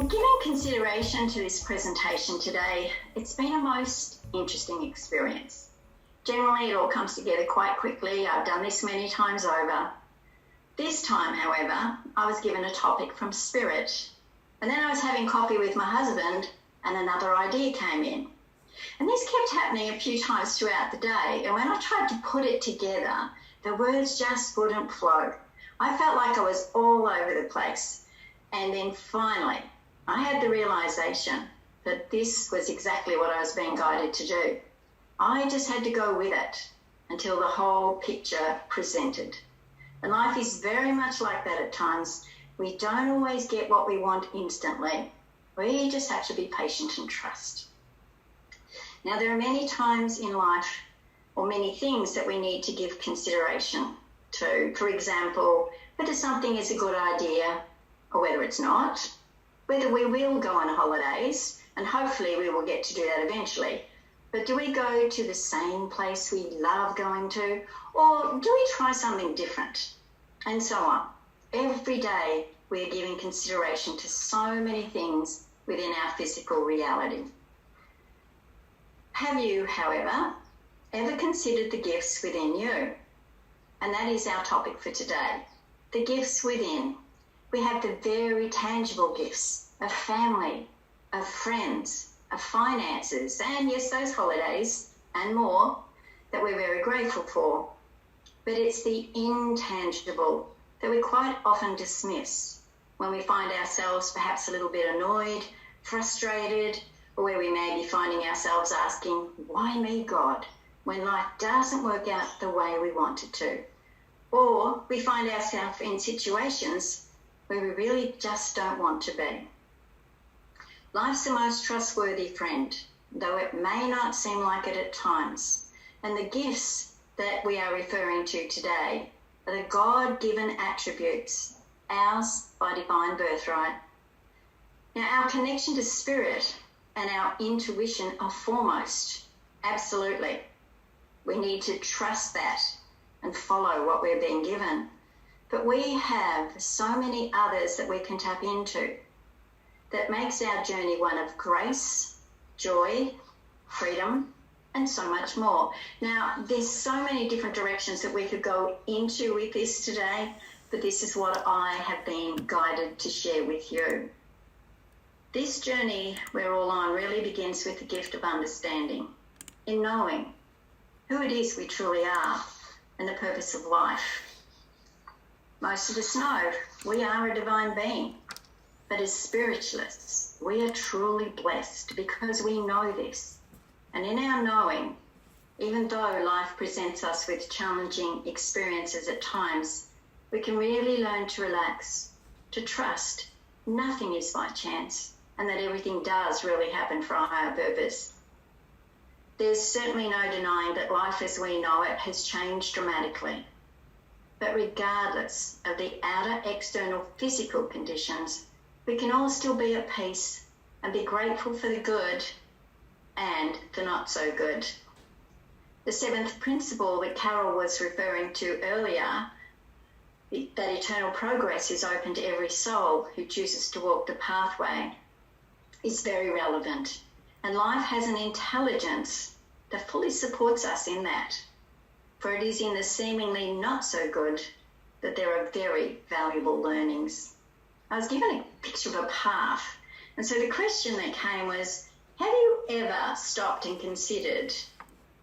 In giving consideration to this presentation today, it's been a most interesting experience. Generally, it all comes together quite quickly. I've done this many times over. This time, however, I was given a topic from Spirit. And then I was having coffee with my husband and another idea came in. And this kept happening a few times throughout the day. And when I tried to put it together, the words just wouldn't flow. I felt like I was all over the place. And then finally, I had the realization that this was exactly what I was being guided to do. I just had to go with it until the whole picture presented. And life is very much like that at times. We don't always get what we want instantly. We just have to be patient and trust. Now, there are many times in life, or many things that we need to give consideration to. For example, whether something is a good idea or whether it's not, whether we will go on holidays, and hopefully we will get to do that eventually. But do we go to the same place we love going to, or do we try something different? And so on. Every day we are giving consideration to so many things within our physical reality. Have you, however, ever considered the gifts within you? And that is our topic for today, the gifts within. We have the very tangible gifts of family, of friends, of finances, and yes, those holidays and more that we're very grateful for. But it's the intangible that we quite often dismiss when we find ourselves perhaps a little bit annoyed, frustrated, or where we may be finding ourselves asking, why me, God, when life doesn't work out the way we want it to? Or we find ourselves in situations where we really just don't want to be. Life's the most trustworthy friend, though it may not seem like it at times. And the gifts that we are referring to today are the God-given attributes, ours by divine birthright. Now, our connection to Spirit and our intuition are foremost. Absolutely. We need to trust that and follow what we're being given. But we have so many others that we can tap into that makes our journey one of grace, joy, freedom, and so much more. Now, there's so many different directions that we could go into with this today, but this is what I have been guided to share with you. This journey we're all on really begins with the gift of understanding, in knowing who it is we truly are and the purpose of life. Most of us know we are a divine being, but as spiritualists, we are truly blessed because we know this. And in our knowing, even though life presents us with challenging experiences at times, we can really learn to relax, to trust nothing is by chance, and that everything does really happen for a higher purpose. There's certainly no denying that life as we know it has changed dramatically. But regardless of the outer external physical conditions, we can all still be at peace and be grateful for the good and the not so good. The seventh principle that Carol was referring to earlier, that eternal progress is open to every soul who chooses to walk the pathway, is very relevant. And life has an intelligence that fully supports us in that. For it is in the seemingly not so good that there are very valuable learnings. I was given a picture of a path. And so the question that came was, have you ever stopped and considered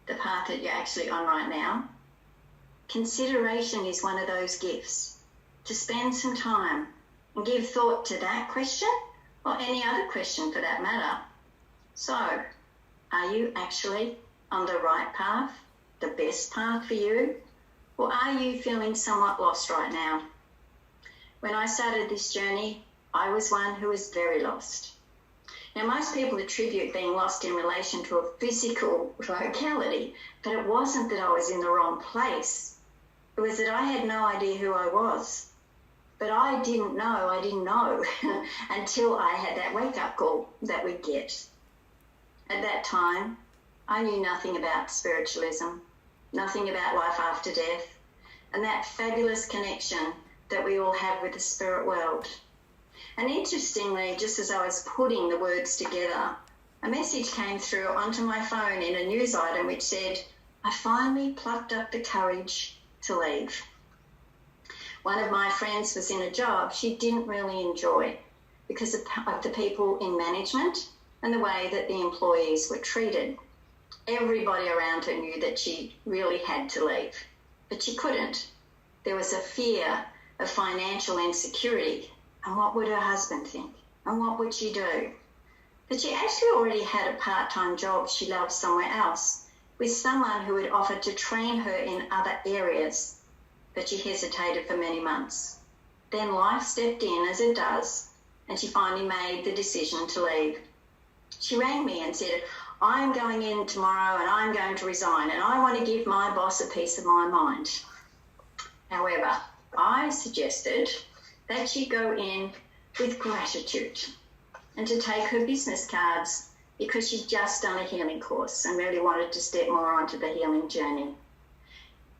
the path that you're actually on right now? Consideration is one of those gifts. To spend some time and give thought to that question or any other question for that matter. So, are you actually on the right path, the best path for you? Or are you feeling somewhat lost right now? When I started this journey, I was one who was very lost. Now, most people attribute being lost in relation to a physical locality, but it wasn't that I was in the wrong place. It was that I had no idea who I was. But I didn't know until I had that wake-up call that we get. At that time, I knew nothing about spiritualism, nothing about life after death, and that fabulous connection that we all have with the spirit world. And interestingly, just as I was putting the words together, a message came through onto my phone in a news item which said, "I finally plucked up the courage to leave." One of my friends was in a job she didn't really enjoy because of the people in management and the way that the employees were treated. Everybody around her knew that she really had to leave, but she couldn't. There was a fear of financial insecurity, and what would her husband think, and what would she do? But she actually already had a part-time job she loved somewhere else, with someone who had offered to train her in other areas, but she hesitated for many months. Then life stepped in, as it does, and she finally made the decision to leave. She rang me and said, "I'm going in tomorrow and I'm going to resign, and I want to give my boss a piece of my mind." However, I suggested that she go in with gratitude and to take her business cards because she'd just done a healing course and really wanted to step more onto the healing journey.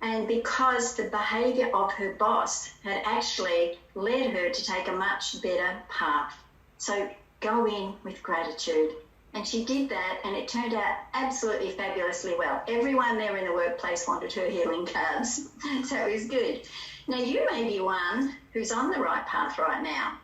And because the behaviour of her boss had actually led her to take a much better path. So go in with gratitude. And she did that, and it turned out absolutely fabulously well. Everyone there in the workplace wanted her healing cards, so it was good. Now, you may be one who's on the right path right now,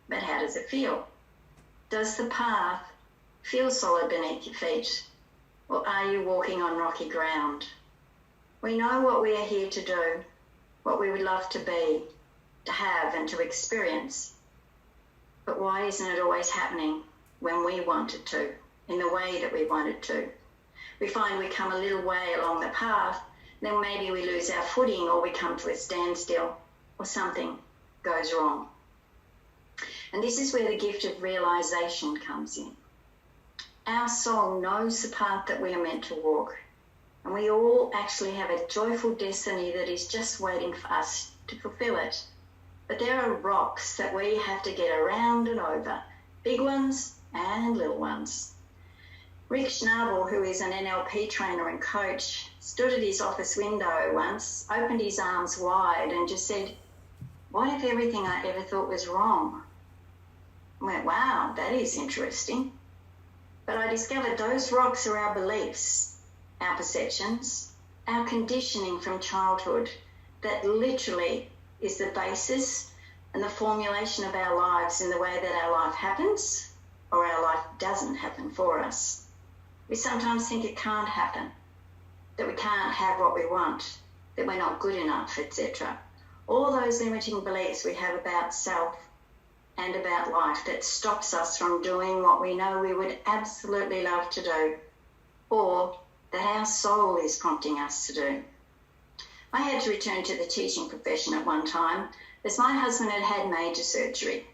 but how does it feel? Does the path feel solid beneath your feet, or are you walking on rocky ground? We know what we are here to do, what we would love to be, to have and to experience. But why isn't it always happening when we want it to, in the way that we want it to? We find we come a little way along the path, then maybe we lose our footing, or we come to a standstill, or something goes wrong. And this is where the gift of realization comes in. Our soul knows the path that we are meant to walk, and we all actually have a joyful destiny that is just waiting for us to fulfill it. But there are rocks that we have to get around and over, big ones and little ones. Rick Schnabel, who is an NLP trainer and coach, stood at his office window once, opened his arms wide and just said, "What if everything I ever thought was wrong?" I went, "Wow, that is interesting." But I discovered those rocks are our beliefs, our perceptions, our conditioning from childhood that literally is the basis and the formulation of our lives in the way that our life happens or our life doesn't happen for us. We sometimes think it can't happen, that we can't have what we want, that we're not good enough, etc. All those limiting beliefs we have about self and about life that stops us from doing what we know we would absolutely love to do, or that our soul is prompting us to do. I had to return to the teaching profession at one time as my husband had had major surgery.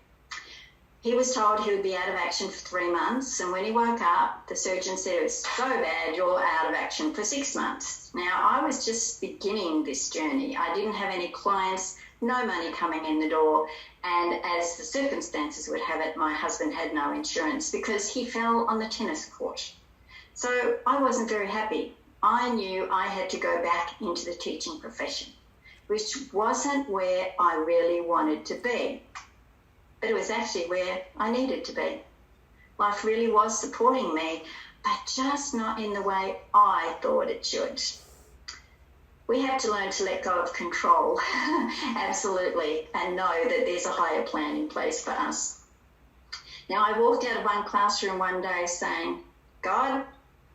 He was told he would be out of action for 3 months, and when he woke up, the surgeon said, "It was so bad, you're out of action for 6 months." Now, I was just beginning this journey. I didn't have any clients, no money coming in the door, and as the circumstances would have it, my husband had no insurance because he fell on the tennis court. So I wasn't very happy. I knew I had to go back into the teaching profession, which wasn't where I really wanted to be, but it was actually where I needed to be. Life really was supporting me, but just not in the way I thought it should. We have to learn to let go of control, absolutely, and know that there's a higher plan in place for us. Now, I walked out of one classroom one day saying, "God,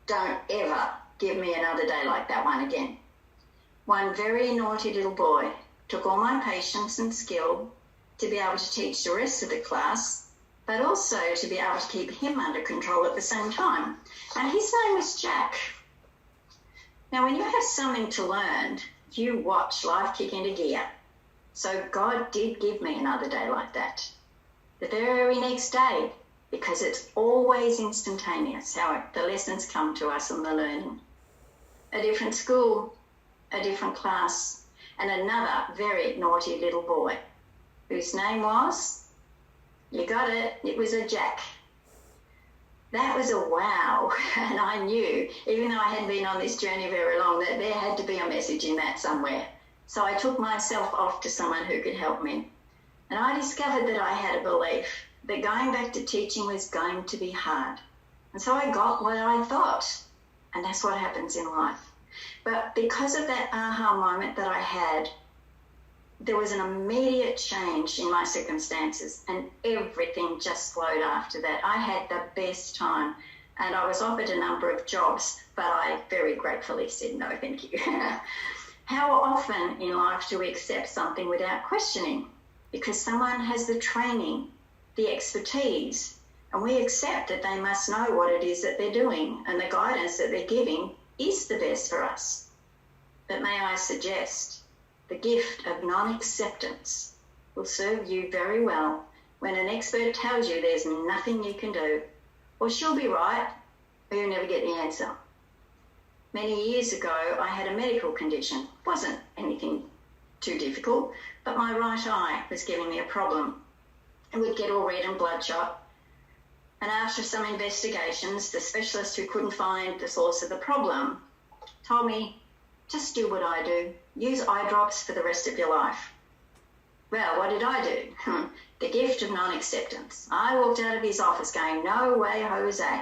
don't ever give me another day like that one again." One very naughty little boy took all my patience and skill to be able to teach the rest of the class, but also to be able to keep him under control at the same time. And his name was Jack. Now, when you have something to learn, you watch life kick into gear. So God did give me another day like that. The very next day, because it's always instantaneous how the lessons come to us and the learning. A different school, a different class, and another very naughty little boy, whose name was, you got it was a Jack. That was a wow, and I knew, even though I hadn't been on this journey very long, that there had to be a message in that somewhere. So I took myself off to someone who could help me. And I discovered that I had a belief that going back to teaching was going to be hard. And so I got what I thought, and that's what happens in life. But because of that aha moment that I had, there was an immediate change in my circumstances, and everything just flowed after that. I had the best time, and I was offered a number of jobs, but I very gratefully said no, thank you. How often in life do we accept something without questioning? Because someone has the training, the expertise, and we accept that they must know what it is that they're doing, and the guidance that they're giving is the best for us. But may I suggest, the gift of non-acceptance will serve you very well when an expert tells you there's nothing you can do, or she'll be right, or you'll never get the answer. Many years ago, I had a medical condition. It wasn't anything too difficult, but my right eye was giving me a problem. It would get all red and bloodshot. And after some investigations, the specialist who couldn't find the source of the problem told me, just do what I do. Use eye drops for the rest of your life. Well, what did I do? The gift of non-acceptance. I walked out of his office going, no way, Jose.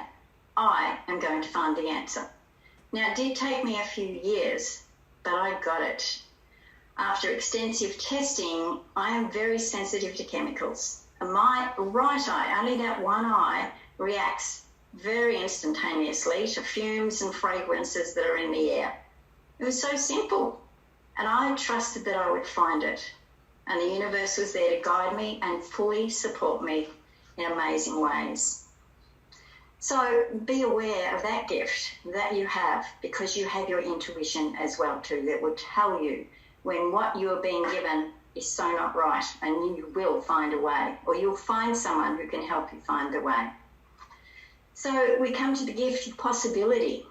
I am going to find the answer. Now, it did take me a few years, but I got it. After extensive testing, I am very sensitive to chemicals. And my right eye, only that one eye, reacts very instantaneously to fumes and fragrances that are in the air. It was so simple, and I trusted that I would find it. And the universe was there to guide me and fully support me in amazing ways. So be aware of that gift that you have, because you have your intuition as well too, that will tell you when what you are being given is so not right, and you will find a way, or you'll find someone who can help you find the way. So we come to the gift of possibility.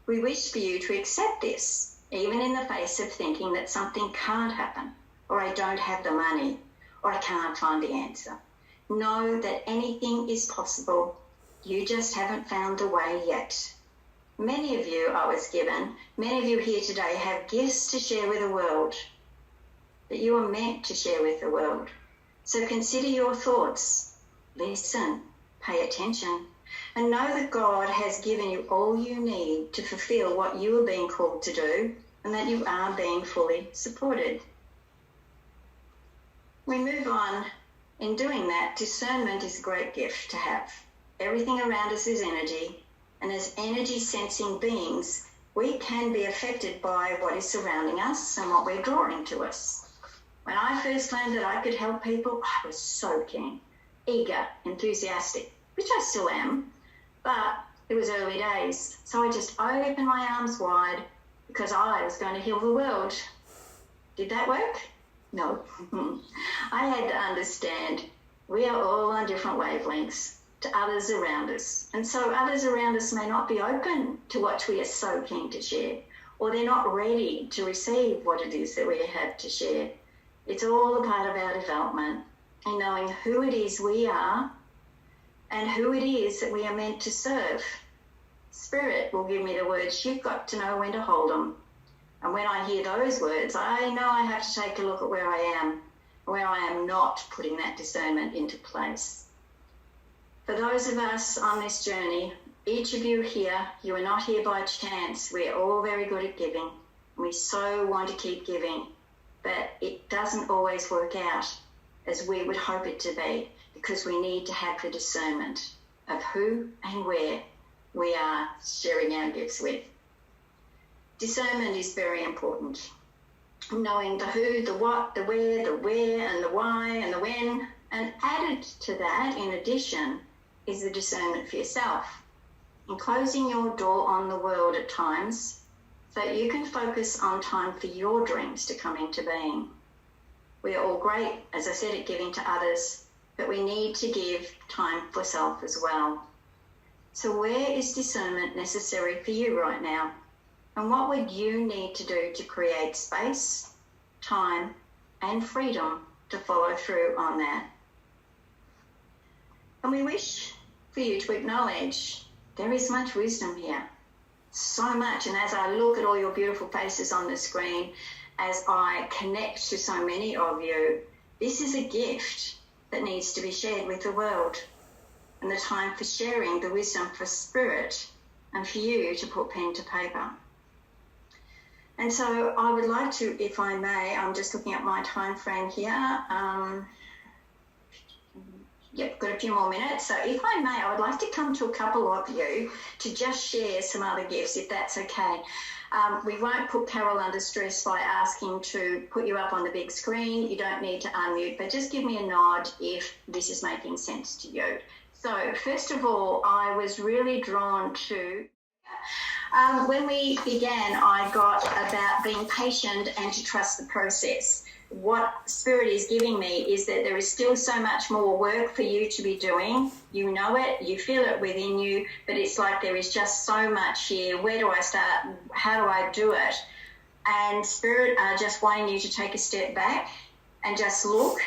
We wish for you to accept this, even in the face of thinking that something can't happen, or I don't have the money, or I can't find the answer. Know that anything is possible. You just haven't found the way yet. Many of you I was given, many of you here today have gifts to share with the world, that you are meant to share with the world. So consider your thoughts, listen, pay attention, and know that God has given you all you need to fulfill what you are being called to do, and that you are being fully supported. We move on. In doing that, discernment is a great gift to have. Everything around us is energy, and as energy-sensing beings, we can be affected by what is surrounding us and what we're drawing to us. When I first learned that I could help people, I was so keen, eager, enthusiastic, which I still am, but it was early days. So I just opened my arms wide because I was going to heal the world. Did that work? No. I had to understand we are all on different wavelengths to others around us. And so others around us may not be open to what we are so keen to share, or they're not ready to receive what it is that we have to share. It's all a part of our development in knowing who it is we are and who it is that we are meant to serve. Spirit will give me the words, you've got to know when to hold them. And when I hear those words, I know I have to take a look at where I am, where I am not putting that discernment into place. For those of us on this journey, each of you here, you are not here by chance. We're all very good at giving. We so want to keep giving, but it doesn't always work out as we would hope it to be, because we need to have the discernment of who and where we are sharing our gifts with. Discernment is very important. Knowing the who, the what, the where, and the why, and the when. And added to that, in addition, is the discernment for yourself. In closing your door on the world at times, so that you can focus on time for your dreams to come into being. We are all great, as I said, at giving to others, but we need to give time for self as well. So where is discernment necessary for you right now? And what would you need to do to create space, time, and freedom to follow through on that? And we wish for you to acknowledge there is much wisdom here, so much. And as I look at all your beautiful faces on the screen, as I connect to so many of you, this is a gift. that needs to be shared with the world, and the time for sharing the wisdom for spirit and for you to put pen to paper. And so I would like to, if I may, I'm just looking at my time frame here. Yep, got a few more minutes. So if I may, I would like to come to a couple of you to just share some other gifts, if that's okay. We won't put Carol under stress by asking to put you up on the big screen. You don't need to unmute, but just give me a nod if this is making sense to you. So first of all, I was really drawn to... when we began, I got about being patient and to trust the process. What Spirit is giving me is that there is still so much more work for you to be doing. You know it, you feel it within you, but it's like there is just so much here. Where do I start? How do I do it? And Spirit are just wanting you to take a step back and just look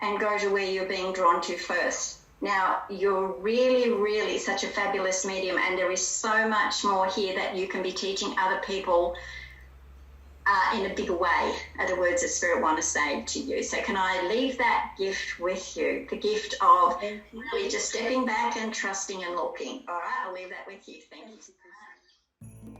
and go to where you're being drawn to first. Now, you're really, really such a fabulous medium, and there is so much more here that you can be teaching other people in a bigger way, are the words that Spirit want to say to you. So can I leave that gift with you, the gift of really just stepping back and trusting and looking. All right, I'll leave that with you. Thank you.